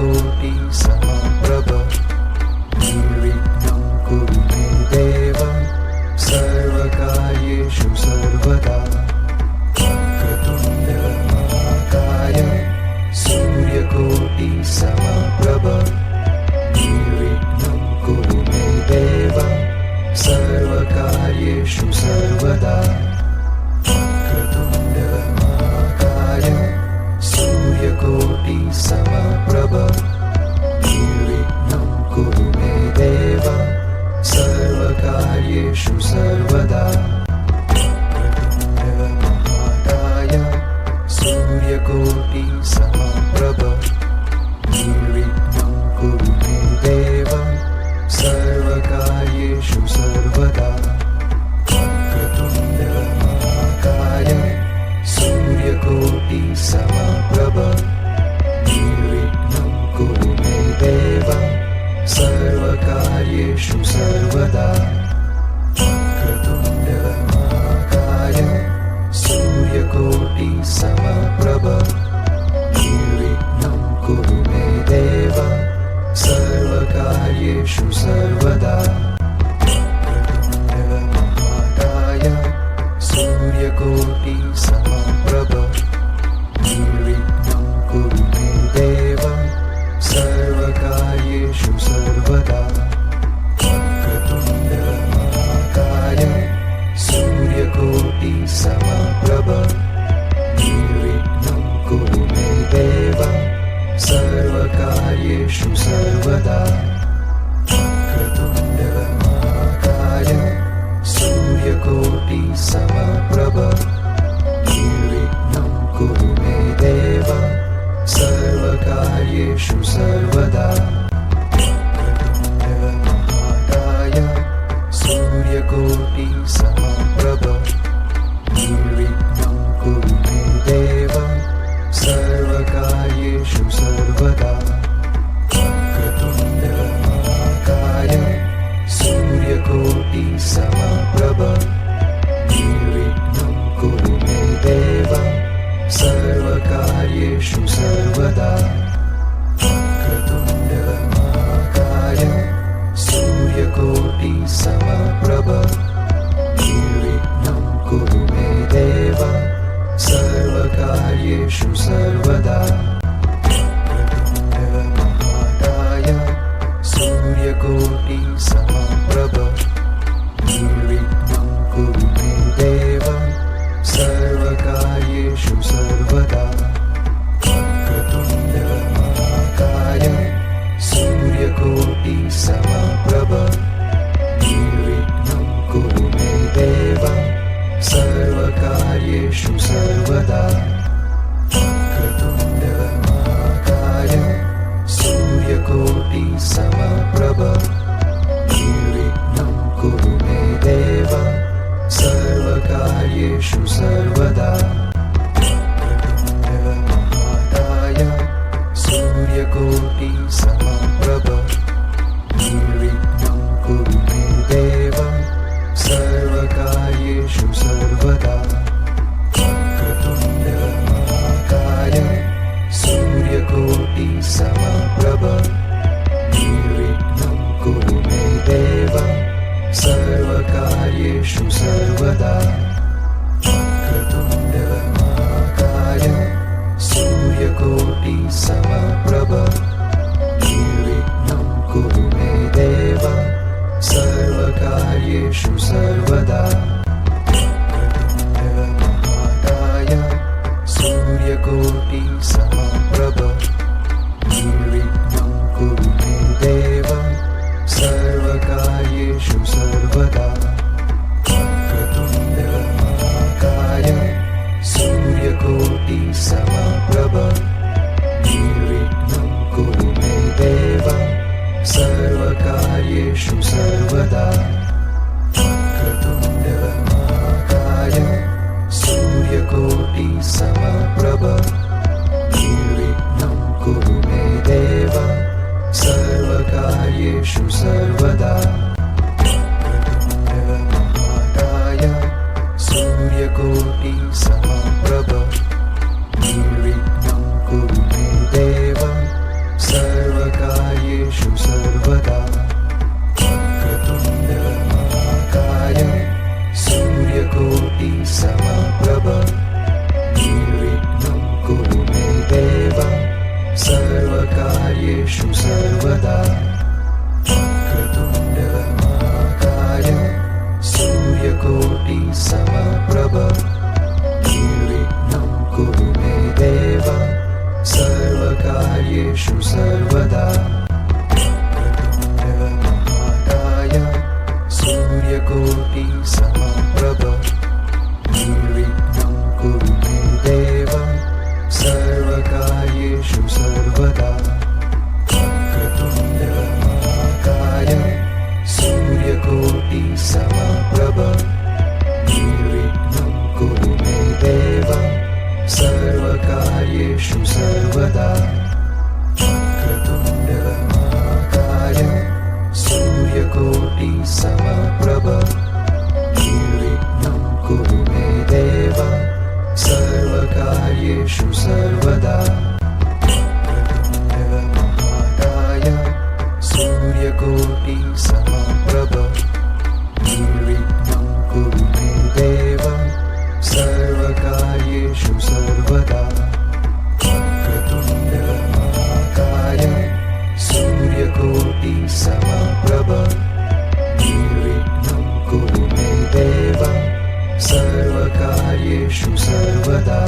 सूर्यकोटि समप्रभ निर्विघ्नं कुरु मे देव सर्वकार्येषु सर्वदा वक्रतुण्ड महाकाय सूर्यकोटि समप्रभ निर्विघ्नं कुरु मे देव सर्वकार्येषु सर्वदा वक्रतुण्ड महाकाय सूर्यकोटि समप्रभ निर्विघ्नं कुरु मे देव सर्वकार्येषु सर्वदा वक्रतुण्ड महाकाय सूर्यकोटि समप्रभ निर्विघ्नं कुरु मे देव सर्वकार्येषु सर्वदा वक्रतुण्ड महाकाय सूर्यकोटि समप्रभ निर्विघ्नं कुरु मे देव सर्वकार्येषु सर्वदा वक्रतुण्ड महाकाय सूर्यकोटि समप्रभ निर्विघ्नं कुरु मे देव सर्वकार्येषु सर्वदा वक्रतुण्ड महाकाय सूर्यकोटि समप्रभ निर्विघ्नं कुरु मे देव सर्वकार्येषु सर्वदा वक्रतुण्ड महाकाय सूर्यकोटि समप्रभ निर्विघ्नं कुरु मे देव सर्वकार्येषु सर्वदा वक्रतुण्ड महाकाय सूर्यकोटि समप्रभ निर्विघ्नं कुरु मे देव सर्वकार्येषु सर्वदा वक्रतुण्ड महाकाय सूर्यकोटि समप्रभ निर्विघ्नं कुरु मे देव सर्वकार्येषु सर्वदा वक्रतुण्ड महाकाय सूर्यकोटि समप्रभ निर्विघ्नं कुरु मे देव सर्वकार्येषु सर्वदा वक्रतुण्ड महाकाय सूर्यकोटि समप्रभ निर्विघ्नं कुरु मे देव सर्वकार्येषु सर्वदा वक्रतुण्ड महाकाय सूर्यकोटि समप्रभ निर्विघ्नं कुरु मे देव सर्वकार्येषु सर्वदा वक्रतुण्ड महाकाय सूर्यकोटि समप्रभ निर्विघ्नं कुरु मे देव सर्वकार्येषु सर्वदा वक्रतुण्ड महाकाय सूर्यकोटि समप्रभ निर्विघ्नं कुरु मे देव सर्वकार्येषु सर्वदा वक्रतुण्ड महाकाय सूर्यकोटि समप्रभ निर्विघ्नं कुरु मे देव सर्वकार्येषु सर्वदा वक्रतुण्ड महाकाय सूर्यकोटि समप्रभ निर्विघ्नं कुरु मे देव सर्वकार्येषु सर्वदा वक्रतुण्ड महाकाय सूर्यकोटि समप्रभ निर्विघ्नं कुरु मे देव सर्वकार्येषु सर्वदा वक्रतुण्ड महाकाय सूर्यकोटि समप्रभ निर्विघ्नं कुरु मे देव सर्वकार्येषु सर्वदा वक्रतुण्ड महाकाय सूर्यकोटि समप्रभ निर्विघ्नं कुरु मे देव सर्वकार्येषु सर्वदा वक्रतुण्ड महाकाय सूर्यकोटि समप्रभ निर्विघ्नं कुरु मे देव सर्वकार्येषु सर्वदा वक्रतुण्ड महाकाय सूर्यकोटि समप्रभ निर्विघ्नं कुरु मे देव सर्वकार्येषु सर्वकार्येषु सर्वदा वक्रतुण्ड महाकाय सूर्यकोटिसमप्रभ निर्विघ्नं कुरु मे देव सर्वकार्येषु सर्वदा वक्रतुण्ड महाकाय सूर्यकोटिसमप्रभ निर्विघ्नं कुरु मे देव सर्वकार्येषु सर्वदा वक्रतुण्ड महाकाय सूर्यकोटिसमप्रभ निर्विघ्नं कुरु मे देव सर्वकार्येषु सर्वदा वक्रतुण्ड महाकाय सूर्यकोटिसमप्रभ निर्विघ्नं कुरु मे देव सर्वकार्येषु सर्वदा वक्रतुण्ड महाकाय सूर्यकोटिसमप्रभ निर्विघ्नं कुरु मे देव सर्वकार्येषु सर्वदा वक्रतुण्ड महाकाय सूर्यकोटिसमप्रभ निर्विघ्नं कुरु मे देव सर्वकार्येषु सर्वदा